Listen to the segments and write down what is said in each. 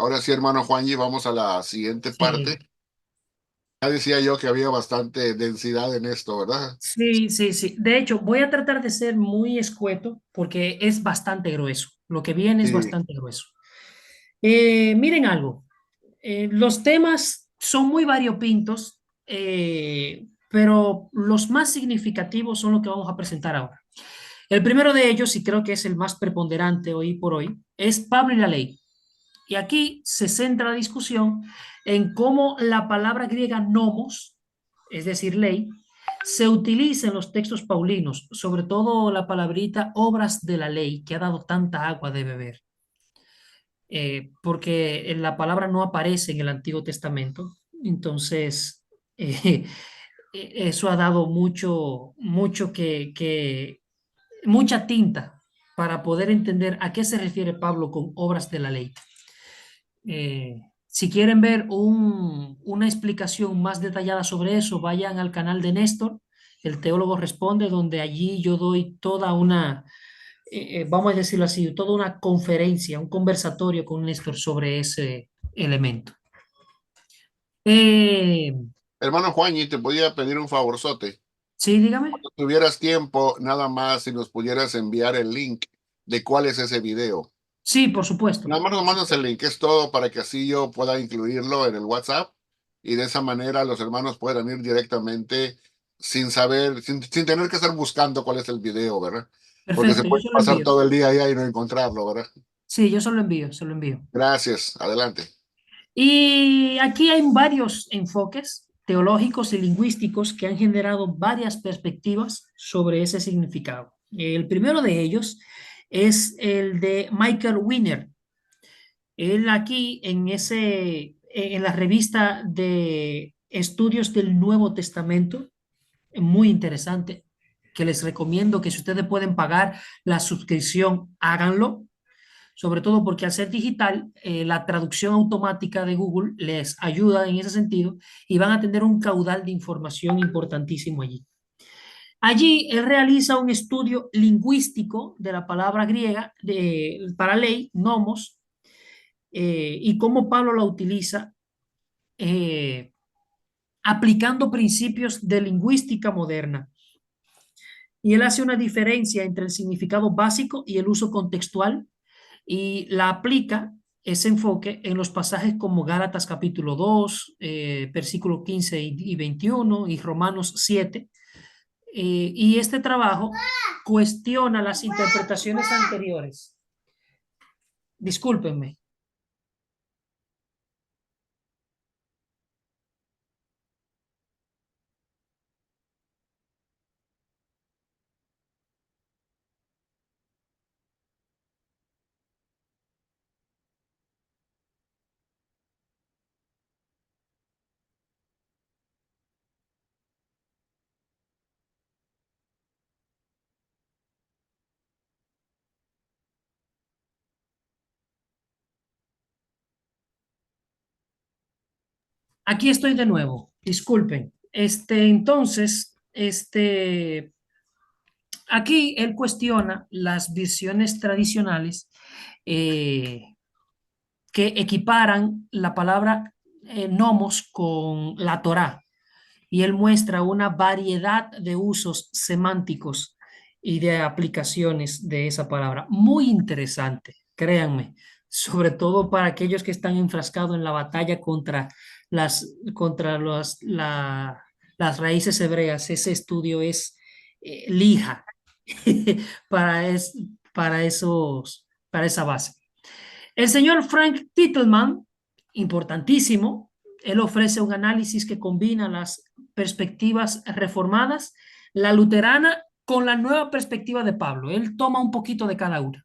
Ahora sí, hermano Juanji, vamos a la siguiente parte. Sí, Ya decía yo que había bastante densidad en esto, ¿verdad? sí, sí, sí. De hecho, voy a tratar de ser muy escueto porque es bastante grueso. Lo que viene es Sí, bastante grueso. Miren algo. Los temas son muy variopintos, pero los más significativos son los que vamos a presentar ahora. El primero de ellos, y creo que es el más preponderante hoy por hoy, es Pablo y la ley. Y aquí se centra la discusión en cómo la palabra griega nomos, es decir, ley, se utiliza en los textos paulinos, sobre todo la palabrita obras de la ley, que ha dado tanta agua de beber, porque la palabra no aparece en el Antiguo Testamento, entonces eh, eso ha dado mucho mucha tinta para poder entender a qué se refiere Pablo con obras de la ley. Si quieren ver una explicación más detallada sobre eso, vayan al canal de Néstor, el teólogo responde, donde allí yo doy toda una, vamos a decirlo así, toda una conferencia, un conversatorio con Néstor sobre ese elemento. Eh, hermano Juanji, te podía pedir un favorzote. sí, dígame. Si tuvieras tiempo, nada más, si nos pudieras enviar el link de cuál es ese video. Sí, por supuesto. Nada más nos mandas el link, es todo para que así yo pueda incluirlo en el WhatsApp y de esa manera los hermanos puedan ir directamente sin saber, sin tener que estar buscando cuál es el video, ¿verdad? Porque se Perfecto, yo puede se lo pasar envío. todo el día allá y no encontrarlo, ¿verdad? Sí, yo se lo envío, se lo envío. Gracias, adelante. Y aquí hay varios enfoques teológicos y lingüísticos que han generado varias perspectivas sobre ese significado. El primero de ellos es el de Michael Wiener. Él aquí en la revista de estudios del Nuevo Testamento, muy interesante, que les recomiendo que si ustedes pueden pagar la suscripción, háganlo, sobre todo porque al ser digital, la traducción automática de Google les ayuda en ese sentido y van a tener un caudal de información importantísimo allí. Allí él realiza un estudio lingüístico de la palabra griega para ley, nomos, y cómo Pablo la utiliza eh, aplicando principios de lingüística moderna. Y él hace una diferencia entre el significado básico y el uso contextual y la aplica ese enfoque en los pasajes como Gálatas capítulo 2 versículo 15 y 21 y Romanos 7. Y este trabajo cuestiona las interpretaciones anteriores. Discúlpenme. Aquí estoy de nuevo. Disculpen. Aquí él cuestiona las visiones tradicionales eh, que equiparan la palabra nomos con la Torá. Y él muestra una variedad de usos semánticos y de aplicaciones de esa palabra. Muy interesante, créanme, sobre todo para aquellos que están enfrascados en la batalla las raíces hebreas. Ese estudio es lija para, es, para esa base. El señor Frank Titelman, importantísimo, él ofrece un análisis que combina las perspectivas reformadas, la luterana, con la nueva perspectiva de Pablo. Él toma un poquito de cada una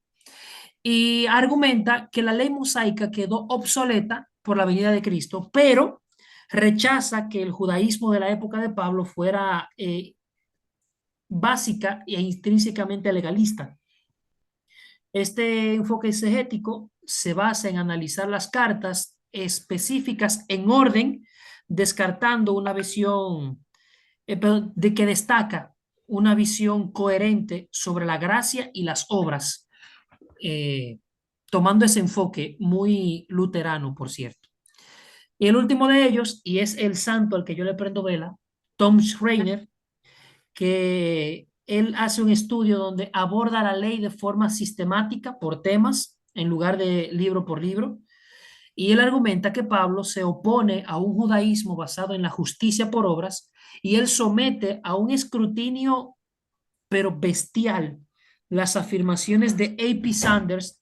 y argumenta que la ley mosaica quedó obsoleta por la venida de Cristo, pero rechaza que el judaísmo de la época de Pablo fuera básica e intrínsecamente legalista. Este enfoque exegético se basa en analizar las cartas específicas en orden, descartando una visión de que destaca una visión coherente sobre la gracia y las obras. Eh, tomando ese enfoque muy luterano, por cierto. Y el último de ellos, y es el santo al que yo le prendo vela, Tom Schreiner, que él hace un estudio donde aborda la ley de forma sistemática por temas en lugar de libro por libro. Y él argumenta que Pablo se opone a un judaísmo basado en la justicia por obras y él somete a un escrutinio, pero bestial, las afirmaciones de A.P. Sanders,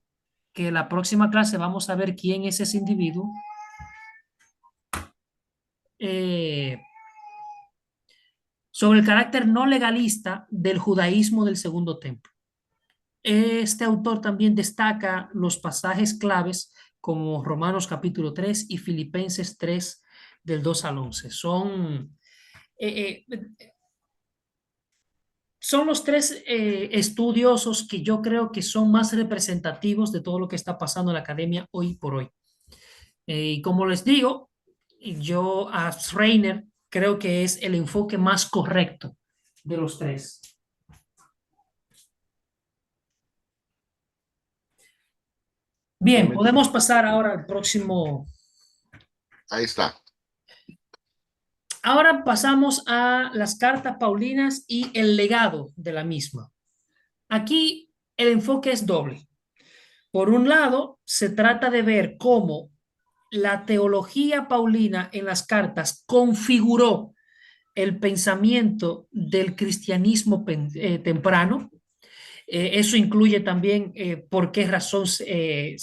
que la próxima clase vamos a ver quién es ese individuo, eh, sobre el carácter no legalista del judaísmo del Segundo Templo. Este autor también destaca los pasajes claves como Romanos capítulo 3 y Filipenses 3 del 2 al 11. Son los tres estudiosos que yo creo que son más representativos de todo lo que está pasando en la academia hoy por hoy. Y como les digo, yo a Schreiner creo que es el enfoque más correcto de los tres. Bien, Permítame. podemos pasar ahora al próximo. Ahí está. Ahora pasamos a las cartas paulinas y el legado de la misma. Aquí el enfoque es doble. Por un lado, se trata de ver cómo la teología paulina en las cartas configuró el pensamiento del cristianismo temprano. Eso incluye también por qué razón se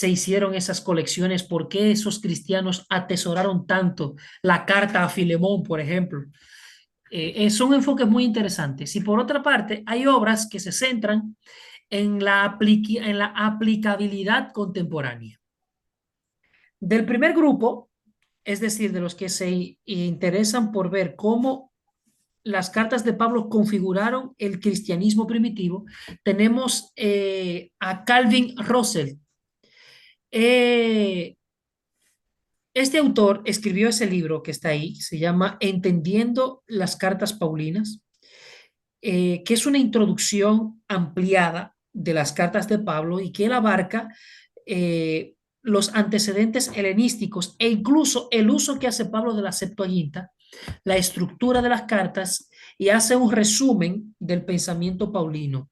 hicieron esas colecciones, por qué esos cristianos atesoraron tanto la carta a Filemón, por ejemplo. Son enfoques muy interesantes. Y por otra parte, hay obras que se centran en la aplicabilidad contemporánea. Del primer grupo, es decir, de los que se interesan por ver cómo las cartas de Pablo configuraron el cristianismo primitivo, tenemos a Calvin Russell. Eh, este autor escribió ese libro que está ahí, se llama Entendiendo las cartas paulinas, que es una introducción ampliada de las cartas de Pablo y que él abarca los antecedentes helenísticos e incluso el uso que hace Pablo de la Septuaginta, la estructura de las cartas y hace un resumen del pensamiento paulino.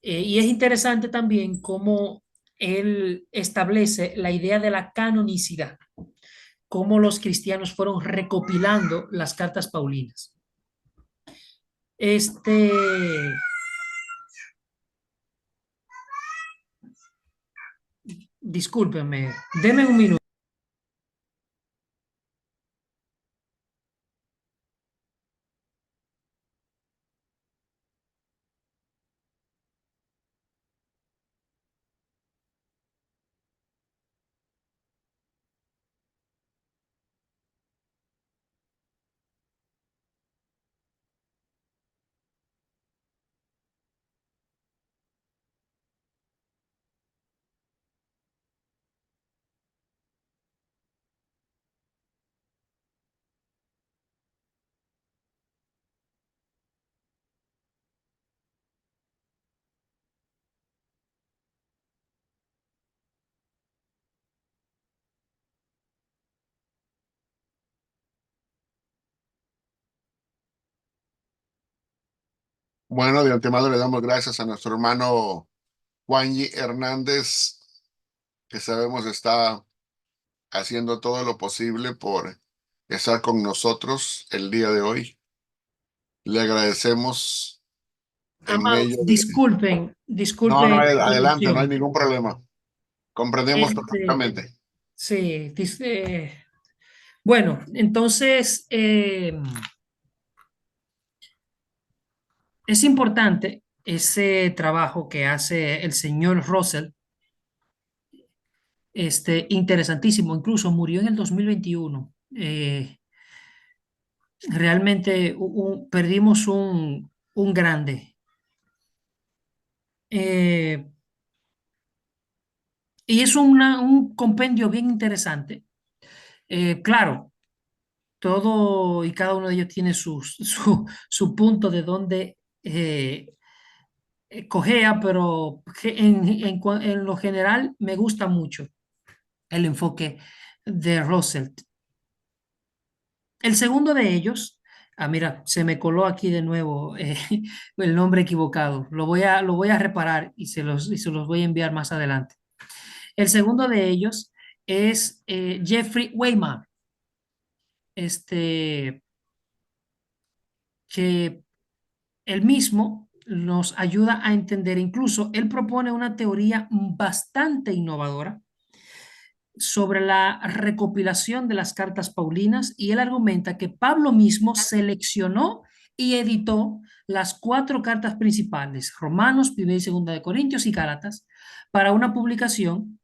Y es interesante también cómo él establece la idea de la canonicidad, cómo los cristianos fueron recopilando las cartas paulinas. Este, discúlpenme, denme un minuto. Bueno, de antemano le damos gracias a nuestro hermano Juanji Hernández, que sabemos está haciendo todo lo posible por estar con nosotros el día de hoy. Le agradecemos en Amados, medio de... disculpen, No, disculpen no, la adelante, no hay interrupción. ningún problema. Comprendemos Este, perfectamente. sí, bueno, entonces es importante ese trabajo que hace el señor Russell, interesantísimo, incluso murió en el 2021. Realmente perdimos un grande. Eh, y es un compendio bien interesante. Claro, todo y cada uno de ellos tiene su punto de donde cojea, pero en lo general me gusta mucho el enfoque de Russell. El segundo de ellos, mira, se me coló aquí de nuevo el nombre equivocado. Lo voy a reparar y se los voy a enviar más adelante. El segundo de ellos es Jeffrey Wayman, este, que él mismo nos ayuda a entender, incluso él propone una teoría bastante innovadora sobre la recopilación de las cartas paulinas y él argumenta que Pablo mismo seleccionó y editó las cuatro cartas principales, Romanos, Primera y Segunda de Corintios y Gálatas, para una publicación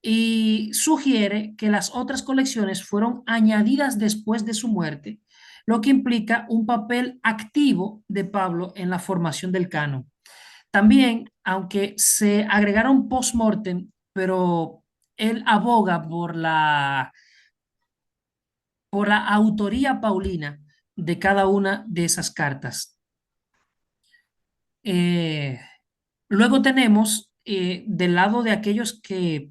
y sugiere que las otras colecciones fueron añadidas después de su muerte, lo que implica un papel activo de Pablo en la formación del canon. También, aunque se agregaron post-mortem, pero él aboga por la autoría paulina de cada una de esas cartas. Eh, Luego tenemos del lado de aquellos que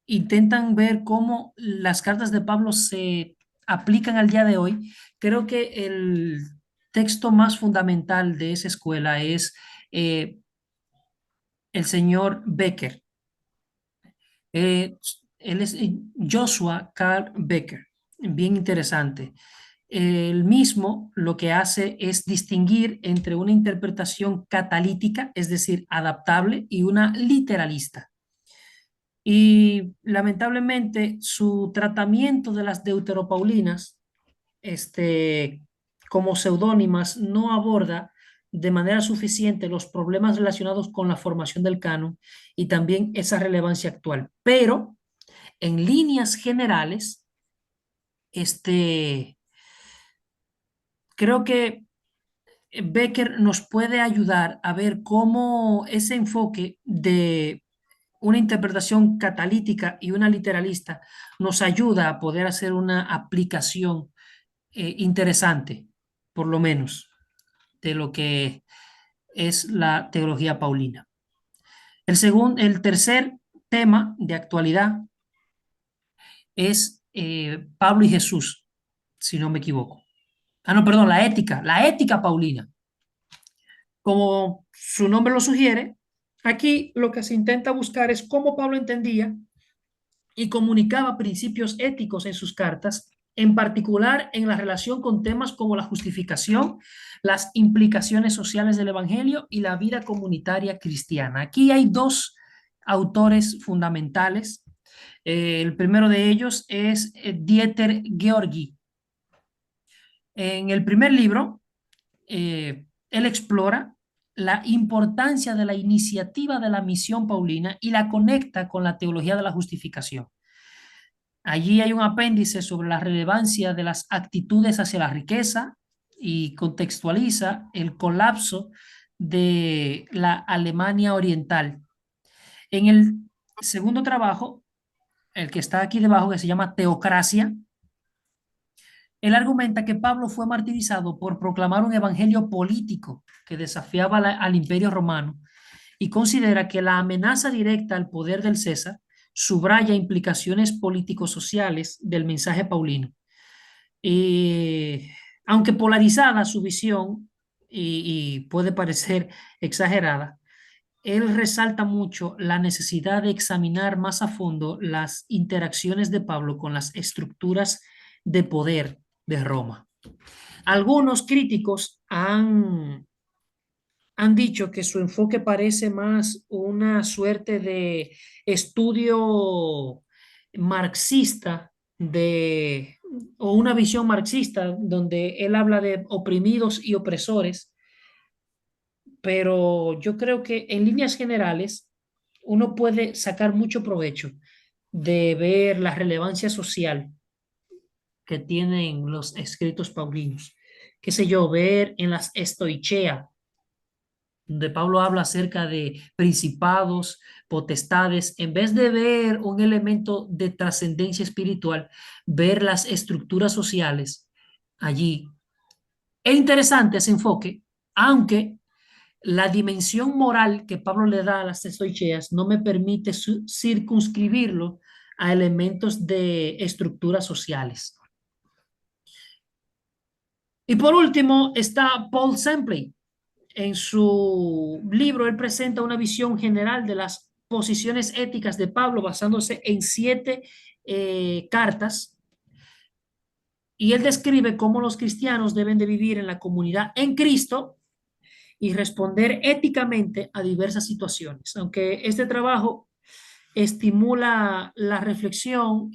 intentan ver cómo las cartas de Pablo se aplican al día de hoy, creo que el texto más fundamental de esa escuela es eh, el señor Becker. Eh, Él es Joshua Carl Becker, bien interesante. El mismo lo que hace es distinguir entre una interpretación catalítica, es decir, adaptable, y una literalista. Y lamentablemente su tratamiento de las deuteropaulinas, como seudónimas, no aborda de manera suficiente los problemas relacionados con la formación del canon y también esa relevancia actual. Pero en líneas generales, este, creo que Becker nos puede ayudar a ver cómo ese enfoque de una interpretación catalítica y una literalista nos ayuda a poder hacer una aplicación interesante, por lo menos, de lo que es la teología paulina. El tercer tema de actualidad es Pablo y Jesús, si no me equivoco. No, perdón, la ética paulina. Como su nombre lo sugiere, aquí lo que se intenta buscar es cómo Pablo entendía y comunicaba principios éticos en sus cartas, en particular en la relación con temas como la justificación, las implicaciones sociales del Evangelio y la vida comunitaria cristiana. Aquí hay dos autores fundamentales. El primero de ellos es Dieter Georgi. En el primer libro, él explora la importancia de la iniciativa de la misión paulina y la conecta con la teología de la justificación. Allí hay un apéndice sobre la relevancia de las actitudes hacia la riqueza y contextualiza el colapso de la Alemania Oriental. En el segundo trabajo, el que está aquí debajo, que se llama Teocracia, él argumenta que Pablo fue martirizado por proclamar un evangelio político que desafiaba al imperio romano y considera que la amenaza directa al poder del César subraya implicaciones político-sociales del mensaje paulino. Y, aunque polarizada su visión y puede parecer exagerada, él resalta mucho la necesidad de examinar más a fondo las interacciones de Pablo con las estructuras de poder de Roma. Algunos críticos han dicho que su enfoque parece más una suerte de estudio marxista o una visión marxista donde él habla de oprimidos y opresores, pero yo creo que en líneas generales uno puede sacar mucho provecho de ver la relevancia social que tienen los escritos paulinos. Qué sé yo, ver en las estoichea donde Pablo habla acerca de principados, potestades, en vez de ver un elemento de trascendencia espiritual, ver las estructuras sociales allí. Es interesante ese enfoque, aunque la dimensión moral que Pablo le da a las testoicheas no me permite circunscribirlo a elementos de estructuras sociales. Y por último está Paul Sempley. En su libro, él presenta una visión general de las posiciones éticas de Pablo basándose en 7 cartas, y él describe cómo los cristianos deben de vivir en la comunidad en Cristo y responder éticamente a diversas situaciones. Aunque este trabajo estimula la reflexión,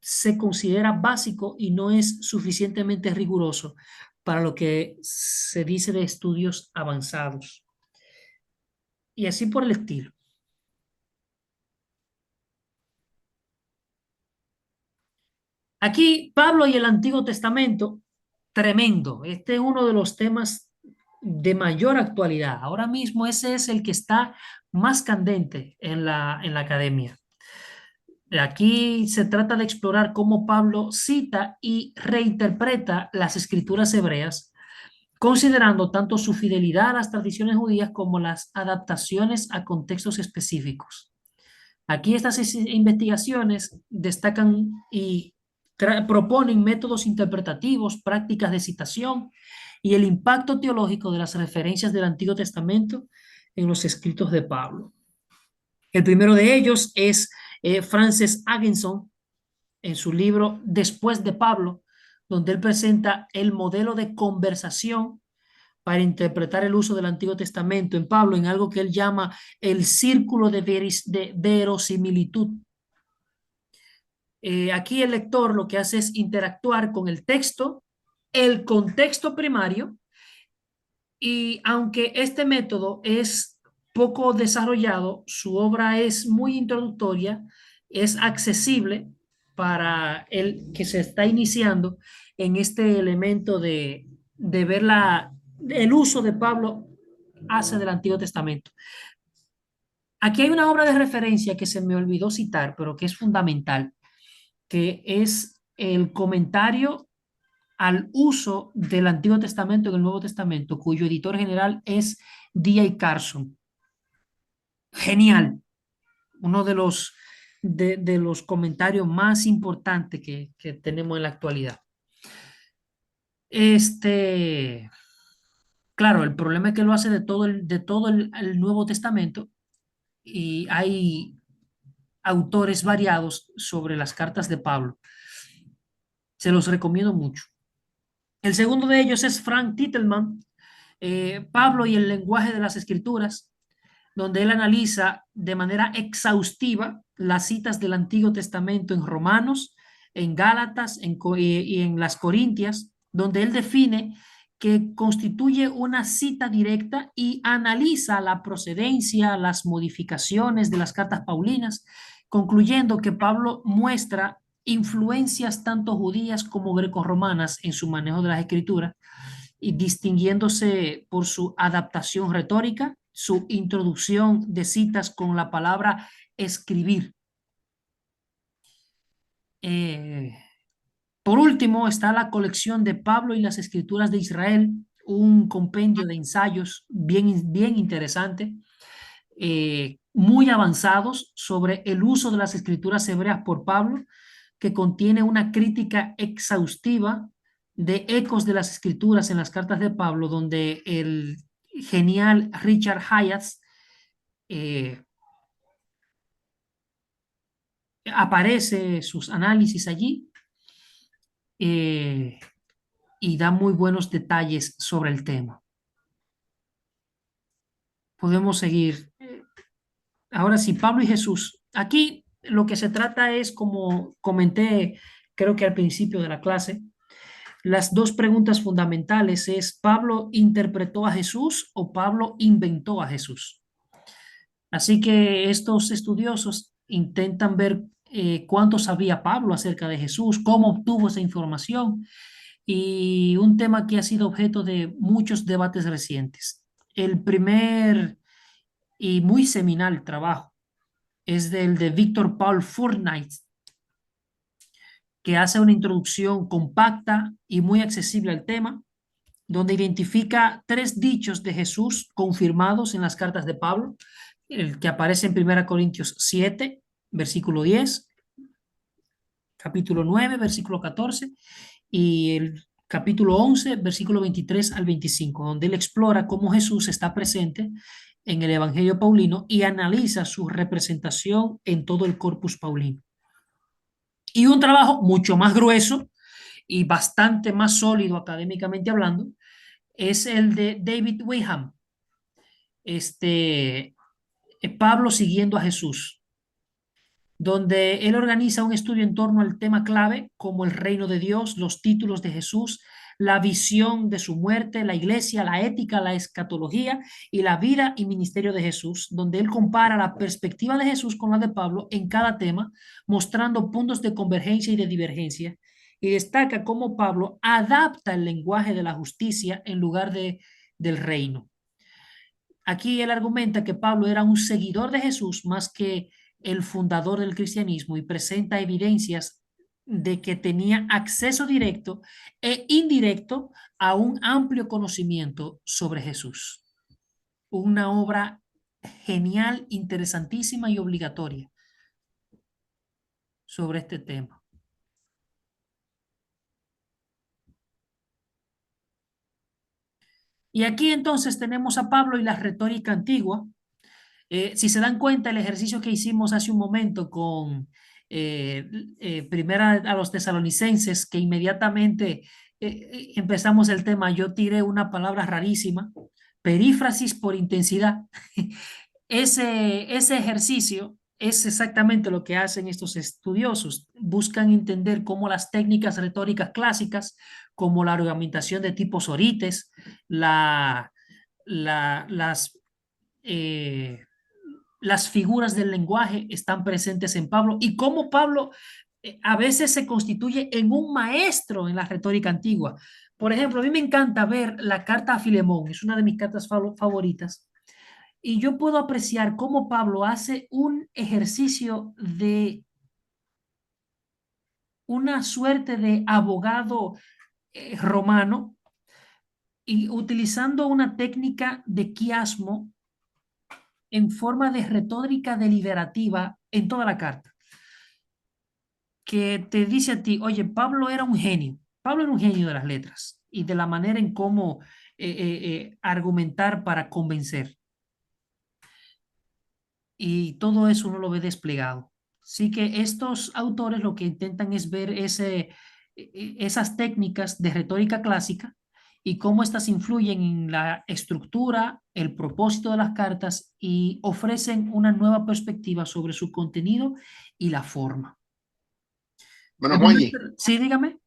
se considera básico y no es suficientemente riguroso para lo que se dice de estudios avanzados. Y así por el estilo. Aquí Pablo y el Antiguo Testamento, tremendo. Este es uno de los temas de mayor actualidad. Ahora mismo ese es el que está más candente en la academia. Aquí se trata de explorar cómo Pablo cita y reinterpreta las escrituras hebreas, considerando tanto su fidelidad a las tradiciones judías como las adaptaciones a contextos específicos. Aquí estas investigaciones destacan y proponen métodos interpretativos, prácticas de citación y el impacto teológico de las referencias del Antiguo Testamento en los escritos de Pablo. El primero de ellos es Francis Agenson en su libro Después de Pablo, donde él presenta el modelo de conversación para interpretar el uso del Antiguo Testamento en Pablo en algo que él llama el círculo de verosimilitud. Aquí el lector lo que hace es interactuar con el texto, el contexto primario, y aunque este método es poco desarrollado, su obra es muy introductoria, es accesible para el que se está iniciando en este elemento de ver el uso de Pablo hace del Antiguo Testamento. Aquí hay una obra de referencia que se me olvidó citar, pero que es fundamental, que es el comentario al uso del Antiguo Testamento en el Nuevo Testamento, cuyo editor general es D.A. Carson. Genial. Uno de los comentarios más importantes que tenemos en la actualidad. Claro, el problema es que lo hace de todo el Nuevo Testamento, y hay autores variados sobre las cartas de Pablo. Se los recomiendo mucho. El segundo de ellos es Frank Titelman, Pablo y el lenguaje de las Escrituras, donde él analiza de manera exhaustiva las citas del Antiguo Testamento en Romanos, en Gálatas y en las Corintias, donde él define que constituye una cita directa y analiza la procedencia, las modificaciones de las cartas paulinas, concluyendo que Pablo muestra influencias tanto judías como grecorromanas en su manejo de las escrituras, y distinguiéndose por su adaptación retórica, su introducción de citas con la palabra escribir. Por último, está la colección de Pablo y las Escrituras de Israel, un compendio de ensayos bien interesante, muy avanzados sobre el uso de las Escrituras hebreas por Pablo, que contiene una crítica exhaustiva de ecos de las Escrituras en las cartas de Pablo, donde el genial Richard Hayes aparece sus análisis allí, eh, y da muy buenos detalles sobre el tema. Podemos seguir. Ahora sí, Pablo y Jesús. Aquí lo que se trata es, como comenté, creo que al principio de la clase, las dos preguntas fundamentales es: ¿Pablo interpretó a Jesús o Pablo inventó a Jesús? Así que estos estudiosos intentan ver cuánto sabía Pablo acerca de Jesús, cómo obtuvo esa información, y un tema que ha sido objeto de muchos debates recientes. El primer y muy seminal trabajo es del de Victor Paul Fournier, que hace una introducción compacta y muy accesible al tema, donde identifica 3 dichos de Jesús confirmados en las cartas de Pablo, el que aparece en 1 Corintios 7, versículo 10, capítulo 9, versículo 14, y el capítulo 11, versículo 23 al 25, donde él explora cómo Jesús está presente en el Evangelio Paulino y analiza su representación en todo el corpus paulino. Y un trabajo mucho más grueso y bastante más sólido académicamente hablando es el de David Weham, este, Pablo siguiendo a Jesús, donde él organiza un estudio en torno al tema clave como el reino de Dios, los títulos de Jesús, la visión de su muerte, la iglesia, la ética, la escatología y la vida y ministerio de Jesús, donde él compara la perspectiva de Jesús con la de Pablo en cada tema, mostrando puntos de convergencia y de divergencia, y destaca cómo Pablo adapta el lenguaje de la justicia en lugar del reino. Aquí él argumenta que Pablo era un seguidor de Jesús más que el fundador del cristianismo y presenta evidencias de que tenía acceso directo e indirecto a un amplio conocimiento sobre Jesús. Una obra genial, interesantísima y obligatoria sobre este tema. Y aquí entonces tenemos a Pablo y la retórica antigua. Si se dan cuenta, el ejercicio que hicimos hace un momento con primera a los tesalonicenses, que inmediatamente empezamos el tema, yo tiré una palabra rarísima, perífrasis por intensidad. Ese ejercicio es exactamente lo que hacen estos estudiosos. Buscan entender cómo las técnicas retóricas clásicas, como la argumentación de tipo Sorites, la, la, eh, las figuras del lenguaje están presentes en Pablo y cómo Pablo a veces se constituye en un maestro en la retórica antigua. Por ejemplo, a mí me encanta ver la carta a Filemón, es una de mis cartas favoritas, y yo puedo apreciar cómo Pablo hace un ejercicio de una suerte de abogado romano y utilizando una técnica de quiasmo en forma de retórica deliberativa en toda la carta, que te dice a ti, oye, Pablo era un genio, Pablo era un genio de las letras y de la manera en cómo argumentar para convencer. Y todo eso uno lo ve desplegado. Así que estos autores lo que intentan es ver esas técnicas de retórica clásica y cómo éstas influyen en la estructura, el propósito de las cartas y ofrecen una nueva perspectiva sobre su contenido y la forma. Bueno, De momento, Juanji, sí, dígame.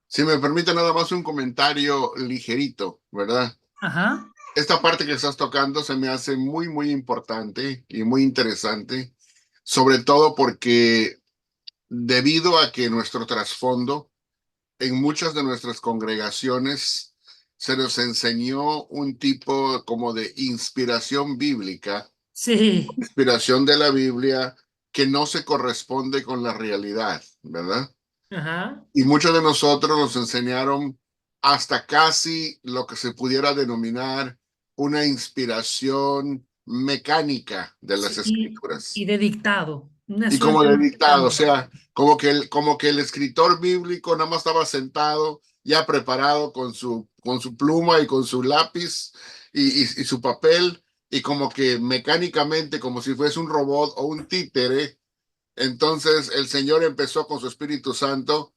si me permite nada más un comentario ligerito, ¿verdad? Ajá. Esta parte que estás tocando se me hace muy, muy importante y muy interesante, sobre todo porque debido a que nuestro trasfondo en muchas de nuestras congregaciones se nos enseñó un tipo como de inspiración bíblica, Sí. inspiración de la Biblia que no se corresponde con la realidad, ¿verdad? Ajá. Y muchos de nosotros nos enseñaron hasta casi lo que se pudiera denominar una inspiración mecánica de las Sí, y escrituras. de dictado, una Y como suerte de de dictado, o dictado. sea, como que el escritor bíblico nada más estaba sentado, ya preparado con su pluma y con su lápiz y su papel, y como que mecánicamente, como si fuese un robot o un títere, entonces el Señor empezó con su Espíritu Santo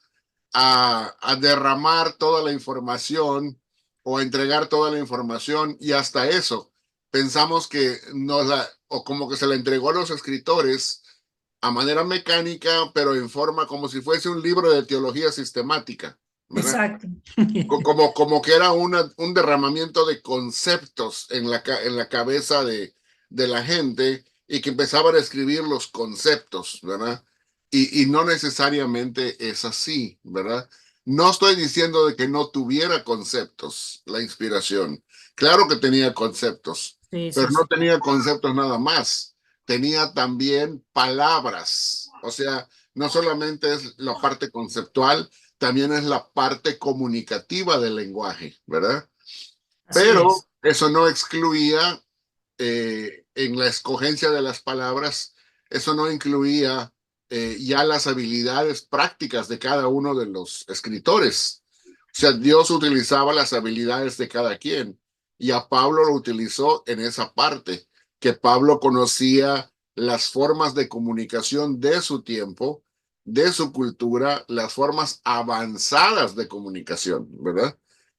a derramar toda la información o a entregar toda la información y hasta eso pensamos que nos la, o como que se la entregó a los escritores a manera mecánica, pero en forma como si fuese un libro de teología sistemática, ¿verdad? Exacto. Como que era un derramamiento de conceptos en la cabeza de la gente y que empezaban a escribir los conceptos, ¿verdad? Y no necesariamente es así, ¿verdad? No estoy diciendo de que no tuviera conceptos la inspiración. Claro que tenía conceptos, Sí, pero sí, no sí. tenía conceptos nada más. Tenía también palabras. O sea, no solamente es la parte conceptual, también es la parte comunicativa del lenguaje, ¿verdad? Así Pero es. eso no excluía en la escogencia de las palabras, eso no incluía ya las habilidades prácticas de cada uno de los escritores. O sea, Dios utilizaba las habilidades de cada quien y a Pablo lo utilizó en esa parte, que Pablo conocía las formas de comunicación de su tiempo, de su cultura, las formas avanzadas de comunicación, ¿verdad?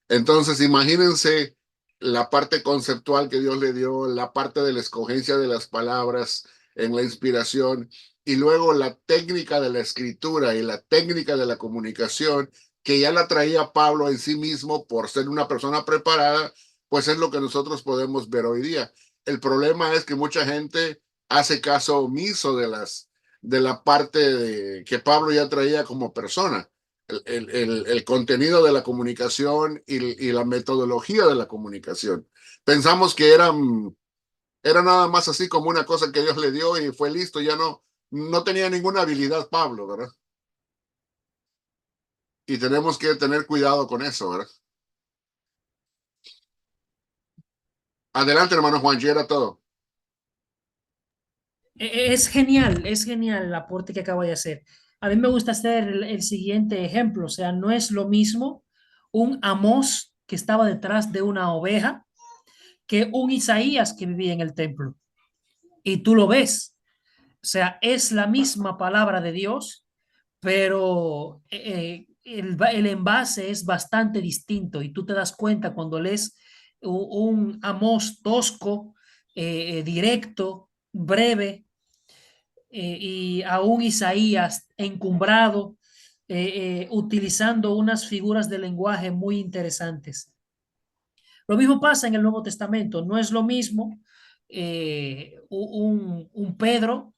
Entonces, imagínense la parte conceptual que Dios le dio, la parte de la escogencia de las palabras en la inspiración y luego la técnica de la escritura y la técnica de la comunicación que ya la traía Pablo en sí mismo por ser una persona preparada, pues es lo que nosotros podemos ver hoy día. El problema es que mucha gente hace caso omiso de la parte que Pablo ya traía como persona. El contenido de la comunicación y la metodología de la comunicación. Pensamos que era nada más así como una cosa que Dios le dio y fue listo, ya no tenía ninguna habilidad Pablo, ¿verdad? Y tenemos que tener cuidado con eso, ¿verdad? Adelante, hermano Juan, era todo. Es genial el aporte que acaba de hacer. A mí me gusta hacer el siguiente ejemplo, o sea, no es lo mismo un Amós que estaba detrás de una oveja que un Isaías que vivía en el templo. Y tú lo ves, o sea, es la misma palabra de Dios, pero el envase es bastante distinto y tú te das cuenta cuando lees un Amós tosco, directo, breve, y aún Isaías encumbrado, utilizando unas figuras de lenguaje muy interesantes. Lo mismo pasa en el Nuevo Testamento, no es lo mismo un Pedro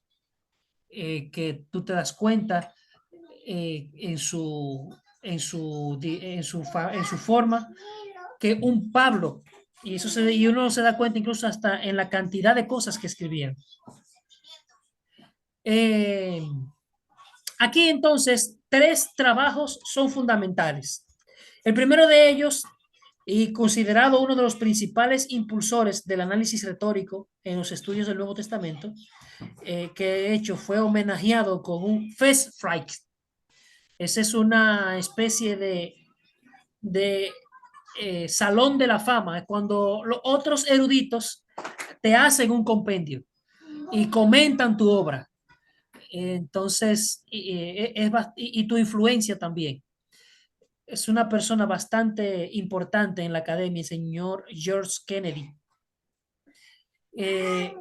que tú te das cuenta en su forma que un Pablo. Y uno se da cuenta incluso hasta en la cantidad de cosas que escribían. Eh, Aquí entonces, tres trabajos son fundamentales. El primero de ellos, y considerado uno de los principales impulsores del análisis retórico en los estudios del Nuevo Testamento, que de hecho fue homenajeado con un Festreich. Esa es una especie de salón de la fama, cuando los otros eruditos te hacen un compendio y comentan tu obra. Entonces, y tu influencia también. Es una persona bastante importante en la academia, el señor George Kennedy. Eh,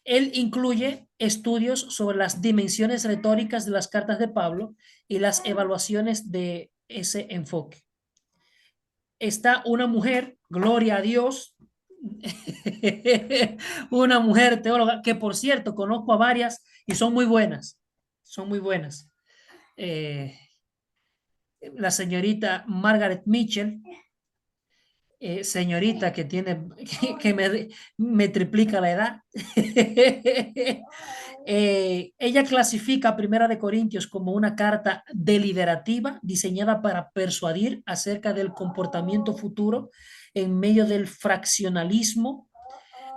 Él incluye estudios sobre las dimensiones retóricas de las cartas de Pablo y las evaluaciones de ese enfoque. Está una mujer, gloria a Dios, una mujer teóloga, que por cierto conozco a varias y son muy buenas. Eh, la señorita Margaret Mitchell, señorita que tiene, que me triplica la edad. Ella clasifica a Primera de Corintios como una carta deliberativa diseñada para persuadir acerca del comportamiento futuro en medio del fraccionalismo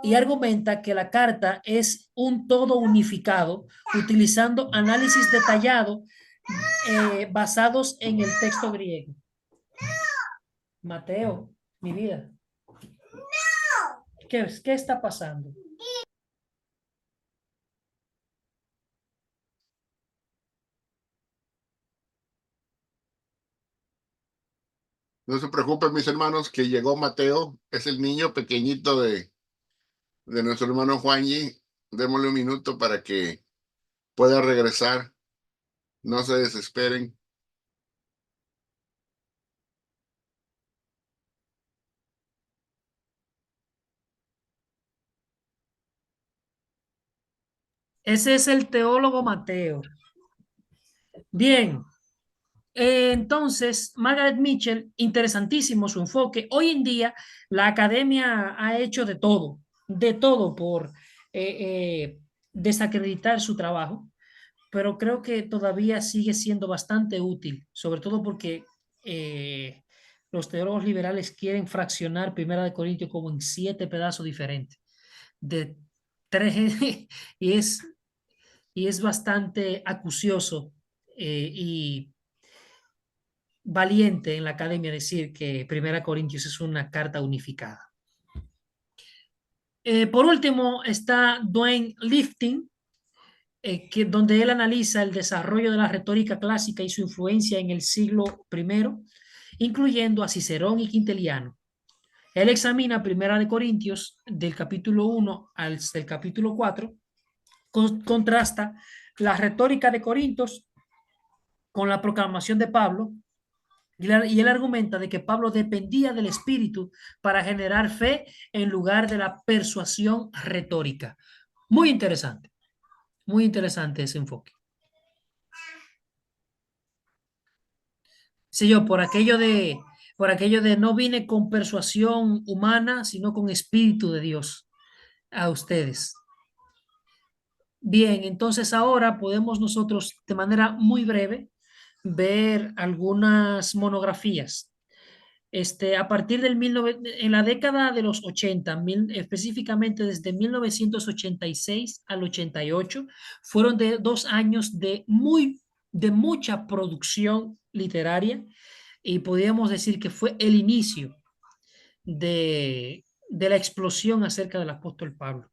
y argumenta que la carta es un todo unificado utilizando análisis detallado basados en el texto griego. Mateo, mi vida, ¿qué está pasando? No se preocupen, mis hermanos, que llegó Mateo, es el niño pequeñito de nuestro hermano Juanji. Démosle un minuto para que pueda regresar. No se desesperen. Ese es el teólogo Mateo. Bien, entonces, Margaret Mitchell, interesantísimo su enfoque. Hoy en día, la academia ha hecho de todo por desacreditar su trabajo, pero creo que todavía sigue siendo bastante útil, sobre todo porque eh, los teólogos liberales quieren fraccionar Primera de Corintios como en 7 pedazos diferentes, de 3, y es bastante acucioso y valiente en la academia decir que Primera Corintios es una carta unificada. Por último está Duane Lifting, donde él analiza el desarrollo de la retórica clásica y su influencia en el siglo I, incluyendo a Cicerón y Quintiliano. Él examina Primera de Corintios del capítulo 1 al del capítulo 4, contrasta la retórica de Corintios con la proclamación de Pablo, y él argumenta de que Pablo dependía del Espíritu para generar fe en lugar de la persuasión retórica. Muy interesante ese enfoque. Sí, yo, por aquello de no vine con persuasión humana, sino con Espíritu de Dios a ustedes. Bien, entonces ahora podemos nosotros de manera muy breve ver algunas monografías. A partir en la década de los 80, específicamente desde 1986 al 88, fueron de 2 años de mucha producción literaria, y podríamos decir que fue el inicio de la explosión acerca del apóstol Pablo.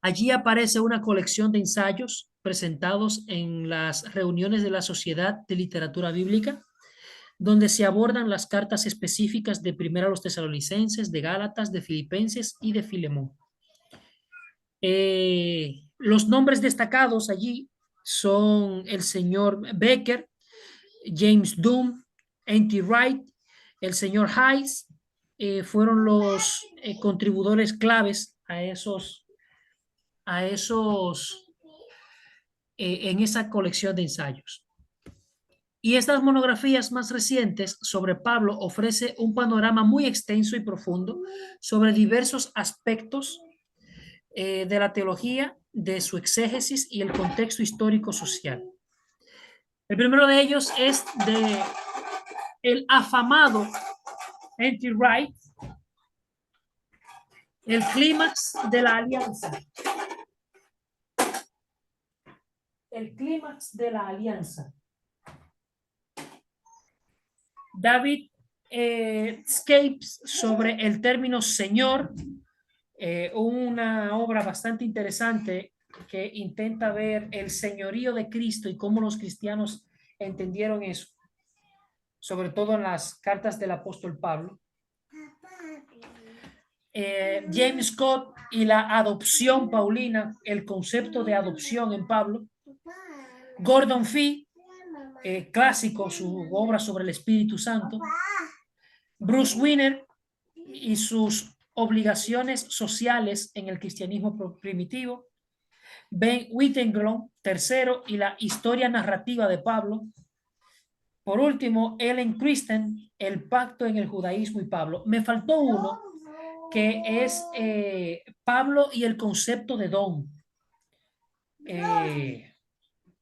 Allí aparece una colección de ensayos presentados en las reuniones de la Sociedad de Literatura Bíblica, donde se abordan las cartas específicas de Primera a los Tesalonicenses, de Gálatas, de Filipenses y de Filemón. Los nombres destacados allí son el señor Becker, James Dunn, N.T. Wright, el señor Hayes. Fueron los contribuidores claves en esa colección de ensayos. Y estas monografías más recientes sobre Pablo ofrece un panorama muy extenso y profundo sobre diversos aspectos de la teología, de su exégesis y el contexto histórico social. El primero de ellos es de el afamado N.T. Wright, el clímax de la alianza. El clímax de la alianza. David Scapes sobre el término Señor, una obra bastante interesante que intenta ver el señorío de Cristo y cómo los cristianos entendieron eso, sobre todo en las cartas del apóstol Pablo. James Scott y la adopción paulina, el concepto de adopción en Pablo. Gordon Fee, clásico, su obra sobre el Espíritu Santo. Bruce Winner y sus obligaciones sociales en el cristianismo primitivo. Ben Wittenglow, tercero, y la historia narrativa de Pablo. Por último, Ellen Christen, el pacto en el judaísmo y Pablo. Me faltó uno que es Pablo y el concepto de don,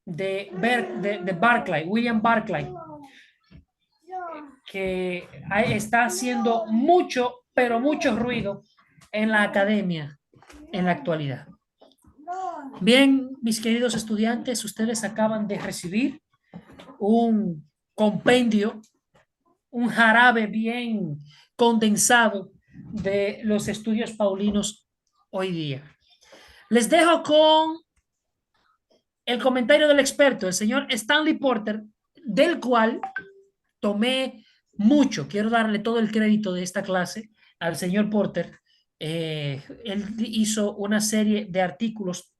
de Barclay, William Barclay, que está haciendo mucho, pero mucho ruido en la academia en la actualidad. Bien, mis queridos estudiantes, ustedes acaban de recibir un compendio, un jarabe bien condensado de los estudios paulinos hoy día. Les dejo con el comentario del experto, el señor Stanley Porter, del cual tomé mucho. Quiero darle todo el crédito de esta clase al señor Porter. Él hizo una serie de artículos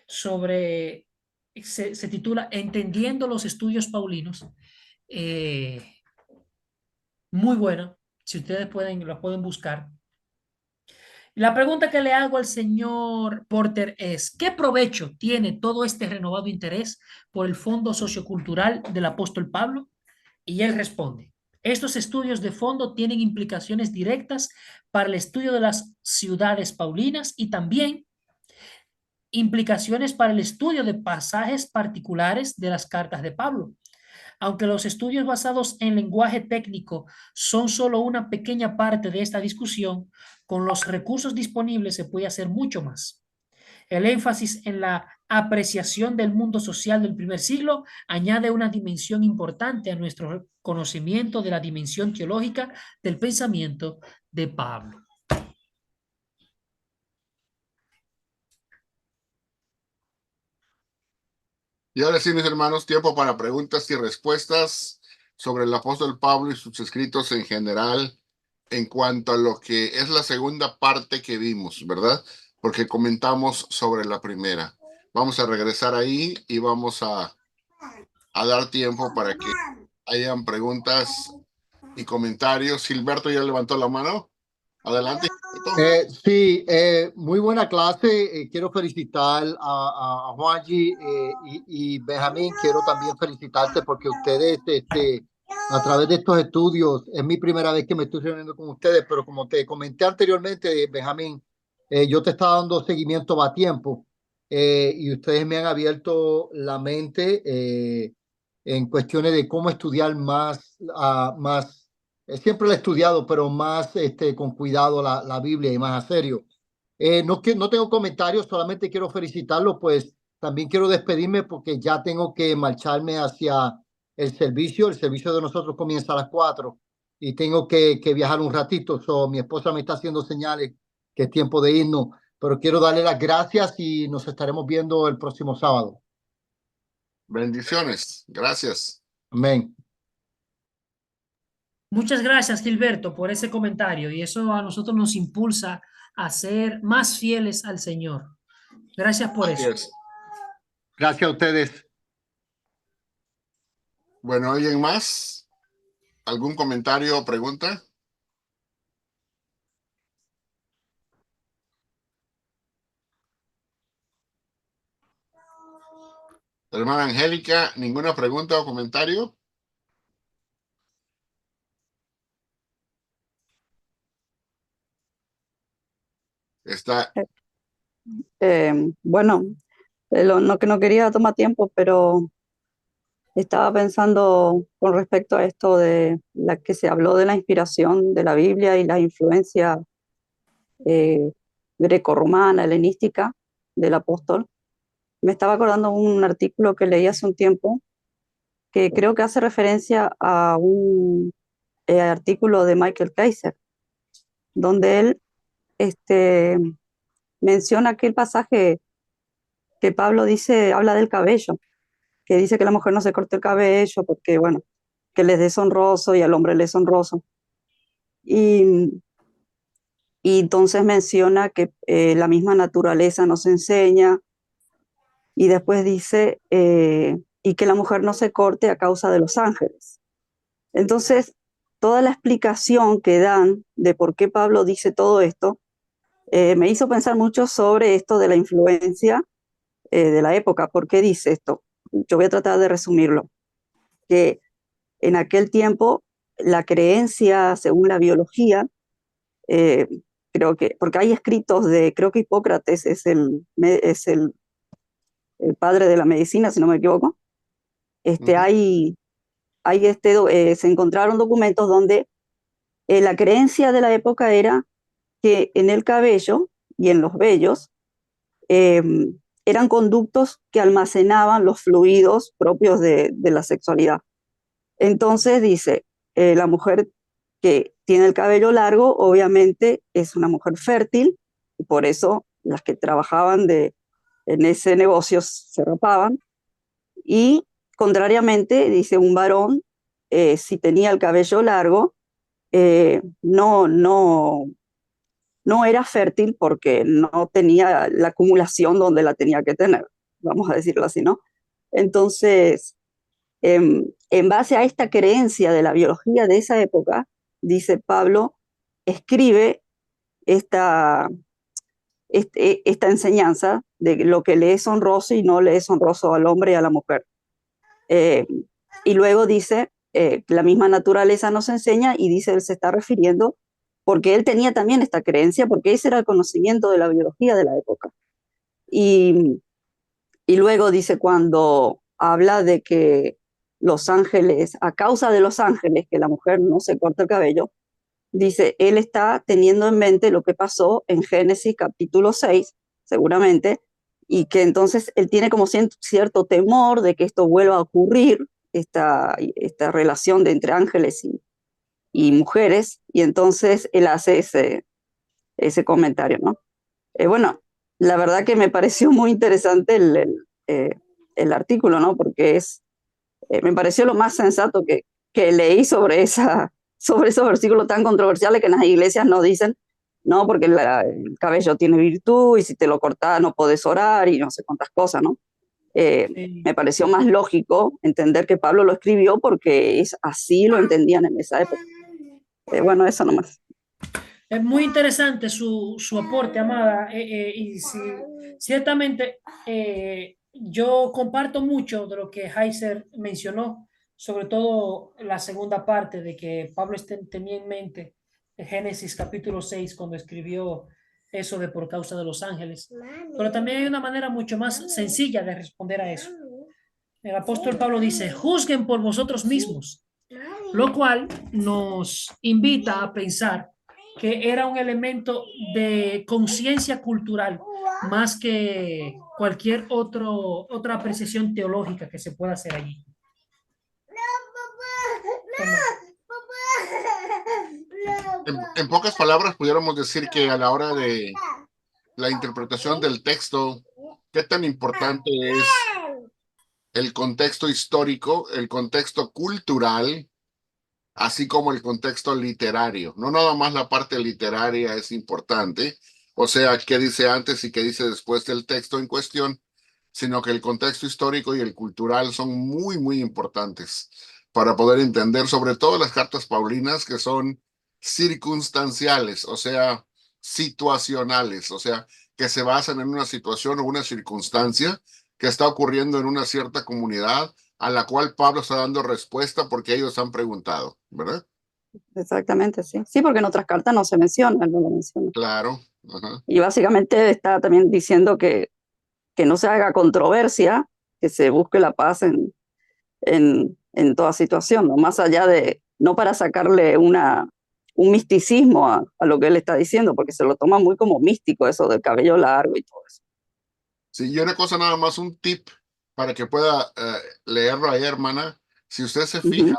sobre, se titula Entendiendo los estudios paulinos. Muy buena. Si ustedes lo pueden buscar. La pregunta que le hago al señor Porter es, ¿qué provecho tiene todo este renovado interés por el fondo sociocultural del apóstol Pablo? Y él responde, estos estudios de fondo tienen implicaciones directas para el estudio de las ciudades paulinas y también implicaciones para el estudio de pasajes particulares de las cartas de Pablo. Aunque los estudios basados en lenguaje técnico son solo una pequeña parte de esta discusión, con los recursos disponibles se puede hacer mucho más. El énfasis en la apreciación del mundo social del primer siglo añade una dimensión importante a nuestro conocimiento de la dimensión teológica del pensamiento de Pablo. Y ahora sí, mis hermanos, tiempo para preguntas y respuestas sobre el apóstol Pablo y sus escritos en general en cuanto a lo que es la segunda parte que vimos, ¿verdad? Porque comentamos sobre la primera. Vamos a regresar ahí y vamos a dar tiempo para que hayan preguntas y comentarios. Gilberto ya levantó la mano. Adelante, Gilberto. Sí, muy buena clase. Quiero felicitar a Juanji y Benjamín. Quiero también felicitarte porque ustedes, a través de estos estudios, es mi primera vez que me estoy reuniendo con ustedes, pero como te comenté anteriormente, Benjamín, yo te estaba dando seguimiento a tiempo y ustedes me han abierto la mente en cuestiones de cómo estudiar más. Siempre la he estudiado, pero más con cuidado la Biblia y más a serio. No tengo comentarios, solamente quiero felicitarlo, pues también quiero despedirme porque ya tengo que marcharme hacia el servicio. El servicio de nosotros comienza a las 4 y tengo que viajar un ratito. Mi esposa me está haciendo señales que es tiempo de irnos, pero quiero darle las gracias y nos estaremos viendo el próximo sábado. Bendiciones. Gracias. Amén. Muchas gracias, Gilberto, por ese comentario y eso a nosotros nos impulsa a ser más fieles al Señor. Gracias por Así eso. es. Gracias a ustedes. Bueno, ¿alguien más? ¿Algún comentario o pregunta? Hermana Angélica, ¿ninguna pregunta o comentario? Está. Bueno, no que no quería tomar tiempo, pero estaba pensando con respecto a esto de la que se habló de la inspiración de la Biblia y la influencia eh, grecorromana, helenística del apóstol. Me estaba acordando un artículo que leí hace un tiempo que creo que hace referencia a un artículo de Michael Kaiser, donde él este, menciona aquel pasaje que Pablo dice, habla del cabello, que dice que la mujer no se corte el cabello porque, bueno, que le es deshonroso y al hombre le es honroso. Y, y entonces menciona que la misma naturaleza nos enseña y después dice, y que la mujer no se corte a causa de los ángeles. Entonces, toda la explicación que dan de por qué Pablo dice todo esto, me hizo pensar mucho sobre esto de la influencia de la época. ¿Por qué dice esto? Yo voy a tratar de resumirlo. Que en aquel tiempo la creencia, según la biología, creo que, porque hay escritos creo que Hipócrates es el padre de la medicina, si no me equivoco. Se encontraron documentos donde la creencia de la época era que en el cabello y en los vellos eh, eran conductos que almacenaban los fluidos propios de la sexualidad. Entonces dice, la mujer que tiene el cabello largo obviamente es una mujer fértil y por eso las que trabajaban en ese negocio se rapaban. Y contrariamente, dice, un varón, si tenía el cabello largo, no era fértil porque no tenía la acumulación donde la tenía que tener, vamos a decirlo así, ¿no? Entonces, en base a esta creencia de la biología de esa época, dice Pablo, escribe esta, esta enseñanza de lo que le es honroso y no le es honroso al hombre y a la mujer. Y luego dice, la misma naturaleza nos enseña y dice, él se está refiriendo porque él tenía también esta creencia, porque ese era el conocimiento de la biología de la época. Y luego dice, cuando habla de que los ángeles, a causa de los ángeles, que la mujer no se corta el cabello, dice, él está teniendo en mente lo que pasó en Génesis capítulo 6, seguramente, y que entonces él tiene como cierto temor de que esto vuelva a ocurrir, esta relación de entre ángeles y mujeres, y entonces él hace ese comentario, ¿no? Bueno, la verdad que me pareció muy interesante el artículo, ¿no? Porque me pareció lo más sensato que leí sobre esos versículos tan controversiales que en las iglesias nos dicen, no, porque el cabello tiene virtud y si te lo cortás no podés orar y no sé cuántas cosas, ¿no? Me pareció más lógico entender que Pablo lo escribió porque así lo entendían en esa época. Bueno, eso nomás. Es muy interesante su aporte, Amada, y sí, ciertamente yo comparto mucho de lo que Heiser mencionó, sobre todo la segunda parte de que Pablo tenía en mente Génesis capítulo 6 cuando escribió eso de por causa de los ángeles. Pero también hay una manera mucho más sencilla de responder a eso. El apóstol Pablo dice, juzguen por vosotros mismos, lo cual nos invita a pensar que era un elemento de conciencia cultural más que cualquier otra apreciación teológica que se pueda hacer allí. En pocas palabras, pudiéramos decir que a la hora de la interpretación del texto, qué tan importante es el contexto histórico, el contexto cultural, así como el contexto literario. No nada más la parte literaria es importante, o sea, qué dice antes y qué dice después del texto en cuestión, sino que el contexto histórico y el cultural son muy, muy importantes para poder entender sobre todo las cartas paulinas que son circunstanciales, o sea, situacionales, o sea, que se basan en una situación o una circunstancia que está ocurriendo en una cierta comunidad a la cual Pablo está dando respuesta porque ellos han preguntado, ¿verdad? Exactamente, sí. Sí, porque en otras cartas no se menciona, no lo menciona. Claro. Ajá. Y básicamente está también diciendo que no se haga controversia, que se busque la paz en toda situación, ¿no? Más allá de, no para sacarle un misticismo a lo que él está diciendo, porque se lo toma muy como místico eso del cabello largo y todo eso. Sí, y una cosa nada más, un tip para que pueda leerlo ahí, hermana. Si usted se fija, Ujú.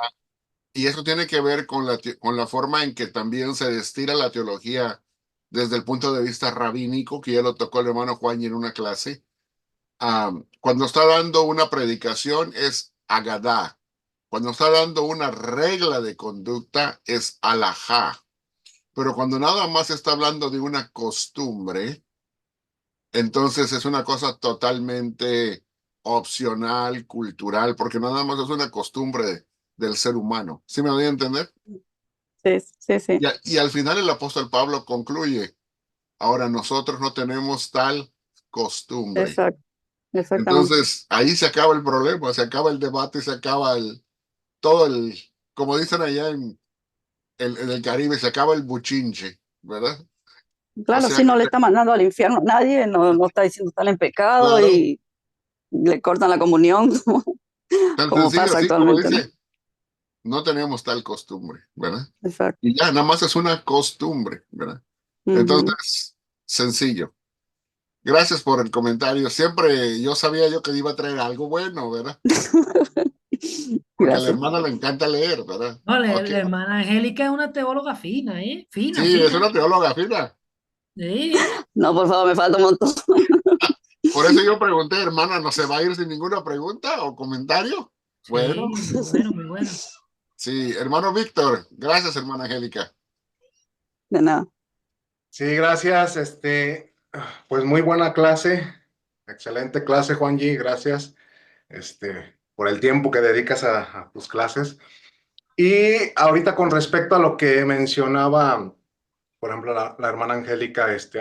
y eso tiene que ver con con la forma en que también se destila la teología desde el punto de vista rabínico, que ya lo tocó el hermano Juan en una clase. Cuando está dando una predicación es agadá. Cuando está dando una regla de conducta es alajá. Pero cuando nada más está hablando de una costumbre, entonces es una cosa totalmente opcional, cultural, porque nada más es una costumbre del ser humano. ¿Sí me doy a entender? Sí, sí, sí. Y al final el apóstol Pablo concluye, ahora nosotros no tenemos tal costumbre. Exacto, exactamente. Entonces ahí se acaba el problema, se acaba el debate, se acaba todo como dicen allá en el Caribe, se acaba el buchinche, ¿verdad? O Claro, sea, si no le está mandando al infierno a nadie, no, no está diciendo están en pecado claro, y le cortan la comunión, tan como sencillo pasa así como actualmente, ¿no? dice, no tenemos tal costumbre, ¿verdad? Exacto. Y ya, nada más es una costumbre, ¿verdad? Ujú. Entonces, sencillo. Gracias por el comentario. Siempre yo sabía yo que iba a traer algo bueno, ¿verdad? Porque a la Gracias. hermana le encanta leer, ¿verdad? No, Ok. la hermana Angélica es una teóloga fina, ¿eh? Fina, Sí, es fina. una teóloga fina. Sí, No, por favor, me falta un montón. Por eso yo pregunté, hermana, ¿no se va a ir sin ninguna pregunta o comentario? Bueno, sí, muy bueno, muy bueno. sí, hermano Víctor, gracias, hermana Angélica. De nada. Sí, gracias. Pues muy buena clase. Excelente clase, Juan G. Gracias, por el tiempo que dedicas a tus clases. Y ahorita con respecto a lo que mencionaba, por ejemplo, la hermana Angélica, he visto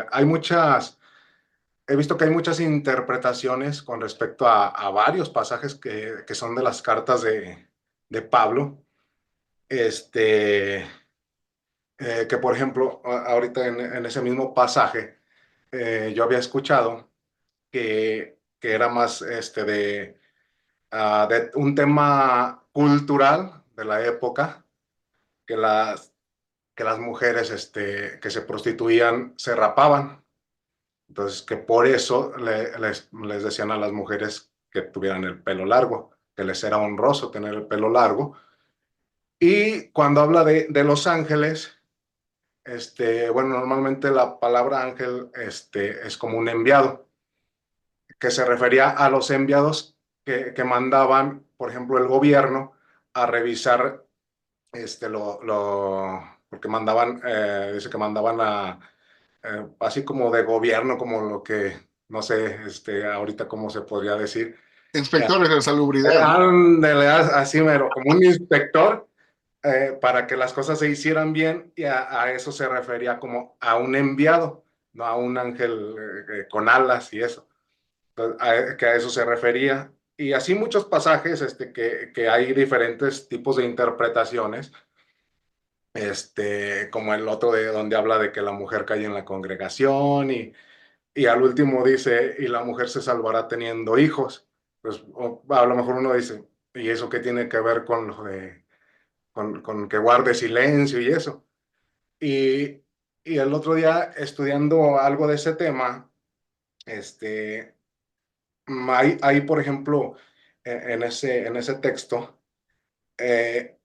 que hay muchas interpretaciones con respecto a varios pasajes que son de las cartas de Pablo. Este, que por ejemplo, ahorita en ese mismo pasaje, yo había escuchado que era más de un tema cultural de la época, que las mujeres que se prostituían se rapaban. Entonces, que por eso les decían a las mujeres que tuvieran el pelo largo, que les era honroso tener el pelo largo. Y cuando habla de los ángeles, bueno, normalmente la palabra ángel es como un enviado, que se refería a los enviados que mandaban, por ejemplo, el gobierno a revisar porque mandaban, dice que mandaban así como de gobierno, como lo que, no sé, ahorita cómo se podría decir. Inspectores de salubridad, ¿no? Ándale, así mero, como un inspector para que las cosas se hicieran bien, y a eso se refería como a un enviado, no a un ángel con alas y eso. Entonces, que a eso se refería. Y así muchos pasajes que hay diferentes tipos de interpretaciones, como el otro de donde habla de que la mujer cae en la congregación y al último dice, y la mujer se salvará teniendo hijos. Pues a lo mejor uno dice, ¿y eso qué tiene que ver con lo de, con que guarde silencio y eso? Y, y el otro día estudiando algo de ese tema, hay por ejemplo, en ese texto, eh,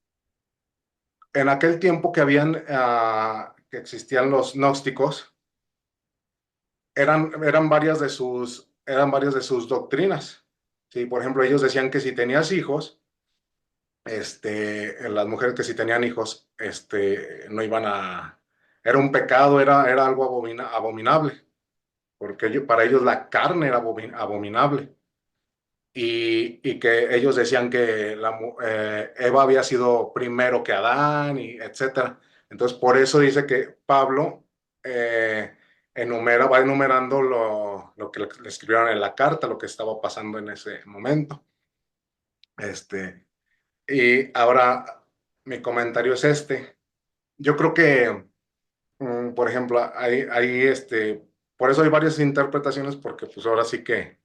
en aquel tiempo que existían los gnósticos, eran varias de sus doctrinas. ¿Sí? Por ejemplo, ellos decían que si tenías hijos, las mujeres que si tenían hijos, no iban era un pecado, era algo abominable, porque para ellos la carne era abominable. Y que ellos decían que Eva había sido primero que Adán, y etcétera. Entonces, por eso dice que Pablo va enumerando lo que le escribieron en la carta, lo que estaba pasando en ese momento. Y ahora mi comentario es Yo creo que, por ejemplo, por eso hay varias interpretaciones, porque pues ahora sí que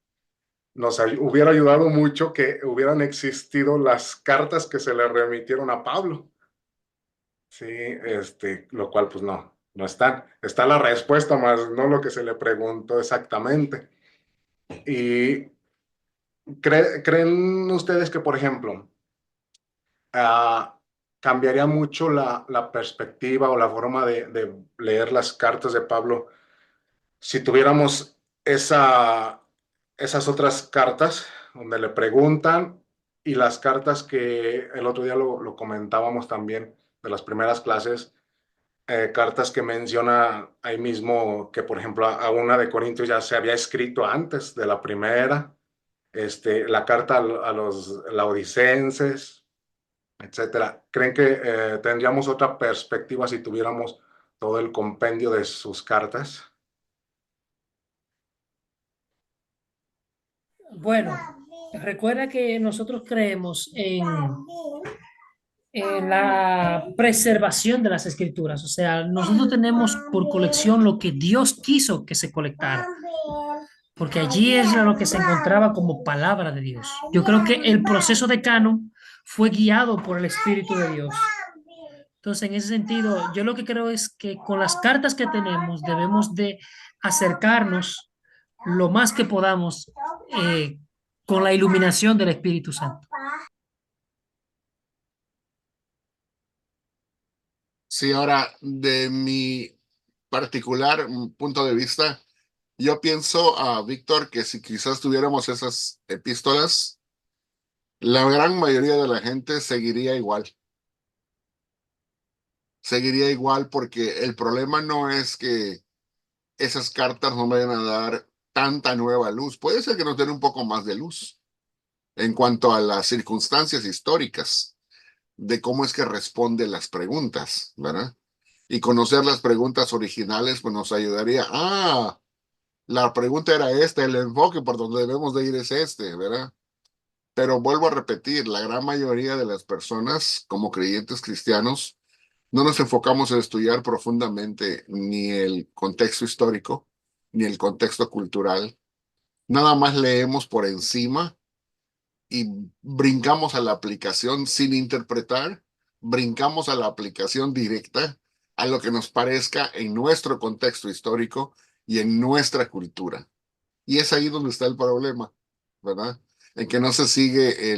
hubiera ayudado mucho que hubieran existido las cartas que se le remitieron a Pablo. Sí, lo cual pues no están. Está la respuesta, más no lo que se le preguntó exactamente. ¿Y creen ustedes que, por ejemplo, ah, cambiaría mucho la perspectiva o la forma de leer las cartas de Pablo si tuviéramos esas otras cartas donde le preguntan, y las cartas que el otro día lo comentábamos también de las primeras clases, cartas que menciona ahí mismo que, por ejemplo, a una de Corintios ya se había escrito antes de la primera, la carta a los laodicenses, etcétera? ¿Creen que tendríamos otra perspectiva si tuviéramos todo el compendio de sus cartas? Bueno, recuerda que nosotros creemos en la preservación de las escrituras. O sea, nosotros tenemos por colección lo que Dios quiso que se colectara, porque allí es lo que se encontraba como palabra de Dios. Yo creo que el proceso de canon fue guiado por el Espíritu de Dios. Entonces, en ese sentido, yo lo que creo es que con las cartas que tenemos debemos de acercarnos lo más que podamos con la iluminación del Espíritu Santo. Sí, ahora, de mi particular punto de vista, yo pienso, Víctor, que si quizás tuviéramos esas epístolas, la gran mayoría de la gente seguiría igual. Seguiría igual porque el problema no es que esas cartas no vayan a dar tanta nueva luz. Puede ser que nos den un poco más de luz en cuanto a las circunstancias históricas de cómo es que responde las preguntas, ¿verdad? Y conocer las preguntas originales pues nos ayudaría. La pregunta era esta, el enfoque por donde debemos de ir es ¿verdad? Pero vuelvo a repetir, la gran mayoría de las personas como creyentes cristianos no nos enfocamos en estudiar profundamente ni el contexto histórico, ni el contexto cultural. Nada más leemos por encima y brincamos a la aplicación sin interpretar, brincamos a la aplicación directa a lo que nos parezca en nuestro contexto histórico y en nuestra cultura. Y es ahí donde está el problema, ¿verdad? En que no se sigue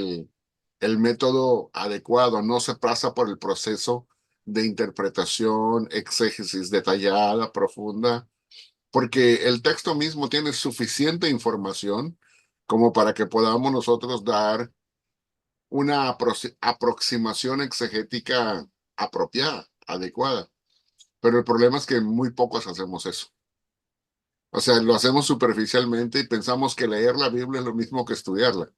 el método adecuado, no se pasa por el proceso de interpretación, exégesis detallada, profunda, porque el texto mismo tiene suficiente información como para que podamos nosotros dar una aproximación exegética apropiada, adecuada. Pero el problema es que muy pocos hacemos eso. O sea, lo hacemos superficialmente y pensamos que leer la Biblia es lo mismo que estudiarla.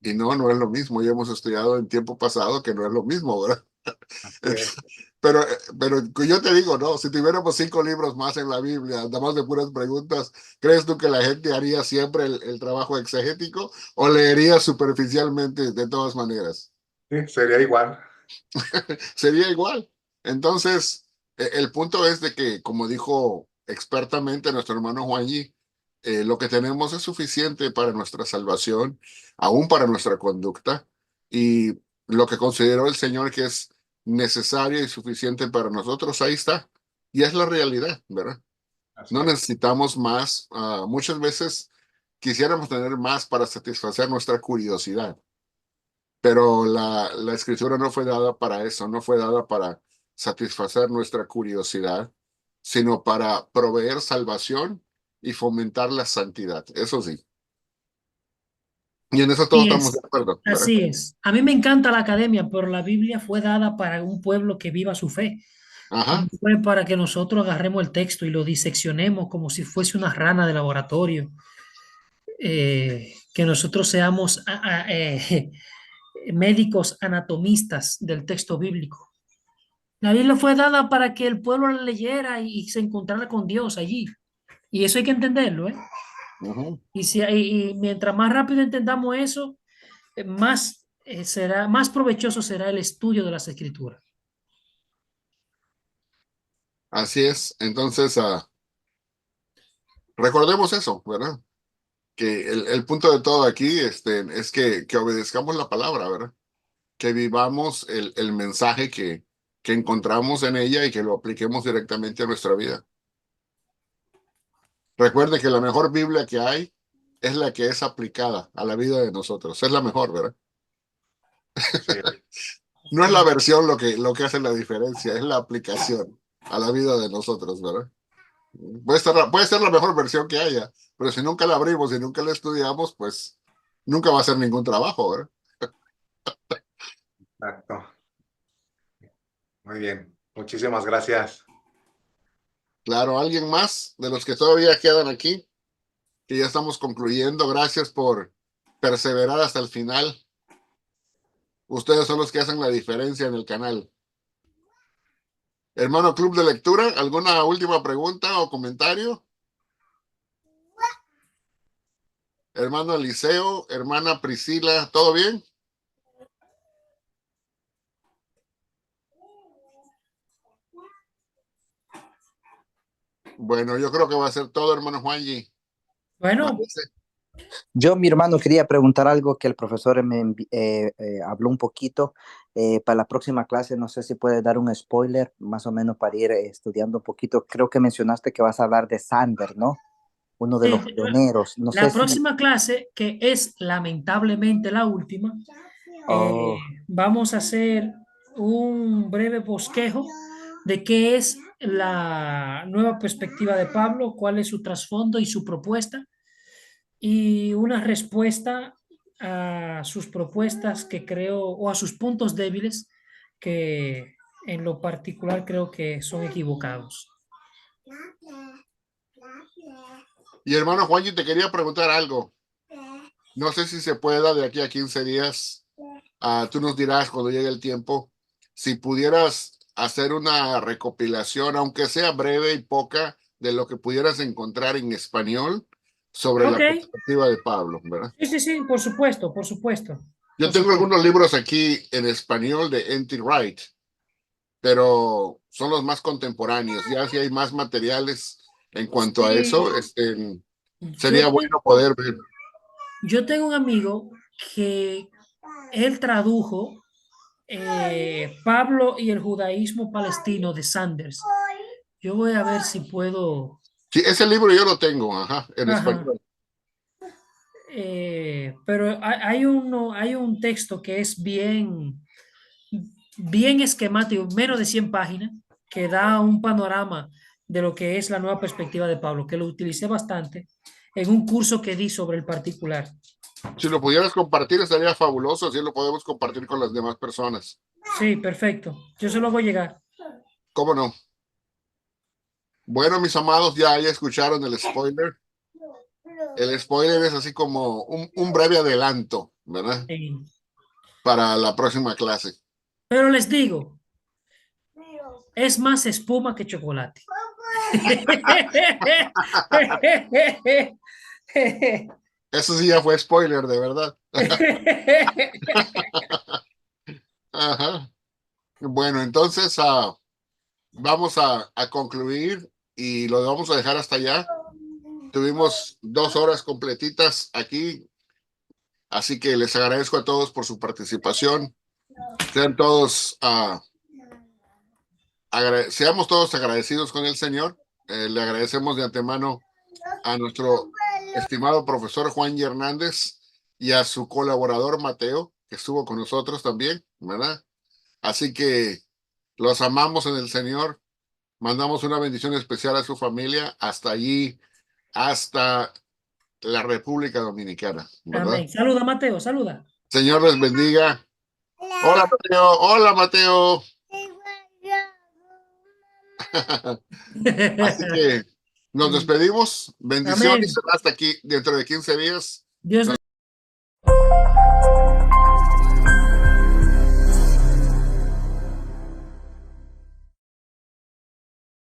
Y no, no es lo mismo. Ya hemos estudiado en tiempo pasado que no es lo mismo, ¿verdad? Bien. Pero yo te digo, no, si tuviéramos 5 libros más en la Biblia, nada más de puras preguntas, ¿crees tú que la gente haría siempre el trabajo exegético o leería superficialmente de todas maneras? Sí, sería igual. Sería igual. Entonces, el punto es de que, como dijo expertamente nuestro hermano Juanji, lo que tenemos es suficiente para nuestra salvación, aún para nuestra conducta, y lo que consideró el Señor que es necesario y suficiente para nosotros, ahí está. Y es la realidad, ¿verdad? Así No es. necesitamos más. Muchas veces quisiéramos tener más para satisfacer nuestra curiosidad, pero la escritura no fue dada para eso, no fue dada para satisfacer nuestra curiosidad, sino para proveer salvación y fomentar la santidad. Eso sí. Y en eso todos Así estamos de es, acuerdo, ¿verdad? así es. A mí me encanta la academia, pero la Biblia fue dada para un pueblo que viva su fe. No Ajá. fue para que nosotros agarremos el texto y lo diseccionemos como si fuese una rana de laboratorio, que nosotros seamos médicos anatomistas del texto bíblico. La Biblia fue dada para que el pueblo la leyera y se encontrara con Dios allí. Y eso hay que entenderlo, ¿eh? Ujú. Y mientras más rápido entendamos eso, más provechoso será el estudio de las escrituras. Así es. Entonces, recordemos eso, ¿verdad? Que el punto de todo aquí es que obedezcamos la palabra, ¿verdad? Que vivamos el mensaje que encontramos en ella y que lo apliquemos directamente a nuestra vida. Recuerde que la mejor Biblia que hay es la que es aplicada a la vida de nosotros. Es la mejor, ¿verdad? Sí, No es la versión lo que hace la diferencia, es la aplicación a la vida de nosotros, ¿verdad? Puede ser la mejor versión que haya, pero si nunca la abrimos y nunca la estudiamos, pues nunca va a ser ningún trabajo, ¿verdad? exacto. Muy bien. Muchísimas gracias. Claro, ¿alguien más de los que todavía quedan aquí? Que ya estamos concluyendo. Gracias por perseverar hasta el final. Ustedes son los que hacen la diferencia en el canal. Hermano Club de Lectura, ¿alguna última pregunta o comentario? Hermano Eliseo, hermana Priscila, ¿todo bien? Bueno, yo creo que va a ser todo, hermano Juanji. Bueno, Parece. Yo, mi hermano, quería preguntar algo que el profesor habló un poquito. Para la próxima clase, no sé si puede dar un spoiler, más o menos para ir estudiando un poquito. Creo que mencionaste que vas a hablar de Sander, ¿no? Uno de sí, los pioneros. No sé la si... próxima clase, que es lamentablemente la última, Oh, vamos a hacer un breve bosquejo de qué es la nueva perspectiva de Pablo, cuál es su trasfondo y su propuesta, y una respuesta a sus propuestas que creo, o a sus puntos débiles que en lo particular creo que son equivocados. Y hermano Juanji, te quería preguntar algo. No sé si se pueda de aquí a 15 días. Tú nos dirás cuando llegue el tiempo. Si pudieras hacer una recopilación, aunque sea breve y poca, de lo que pudieras encontrar en español sobre Ok, la perspectiva de Pablo, ¿verdad? sí, sí, sí, por supuesto, por supuesto, Yo por tengo supuesto. algunos libros aquí en español de N.T. Wright, pero son los más contemporáneos. Ya si hay más materiales en cuanto a Sí, eso, sería yo, bueno poder ver. yo tengo un amigo que él tradujo Pablo y el judaísmo palestino de Sanders. Yo voy a ver si puedo. Sí, ese libro yo lo tengo, ajá, en Ajá. español. Pero hay un texto que es bien esquemático, menos de 100 páginas, que da un panorama de lo que es la nueva perspectiva de Pablo, que lo utilicé bastante en un curso que di sobre el particular. Si lo pudieras compartir, estaría fabuloso, así lo podemos compartir con las demás personas. Sí, perfecto. Yo se lo voy a llegar. ¿Cómo no? Bueno, mis amados, ya escucharon el spoiler. El spoiler es así como un breve adelanto, ¿verdad? Sí. Para la próxima clase. Pero les digo, es más espuma que chocolate. Eso sí ya fue spoiler, de verdad. Ajá. Bueno, entonces vamos a concluir y lo vamos a dejar hasta allá. Tuvimos 2 horas completitas aquí, así que les agradezco a todos por su participación. Sean todos, seamos todos agradecidos con el Señor. Le agradecemos de antemano a nuestro estimado profesor Juan Hernández y a su colaborador Mateo, que estuvo con nosotros también, ¿verdad? Así que los amamos en el Señor. Mandamos una bendición especial a su familia hasta allí, hasta la República Dominicana, ¿verdad? Amén. Saluda, Mateo, saluda. Señor les bendiga. Hola, Mateo. Hola, Mateo. Así que nos despedimos. Bendiciones. Amén. Hasta aquí dentro de 15 días. Dios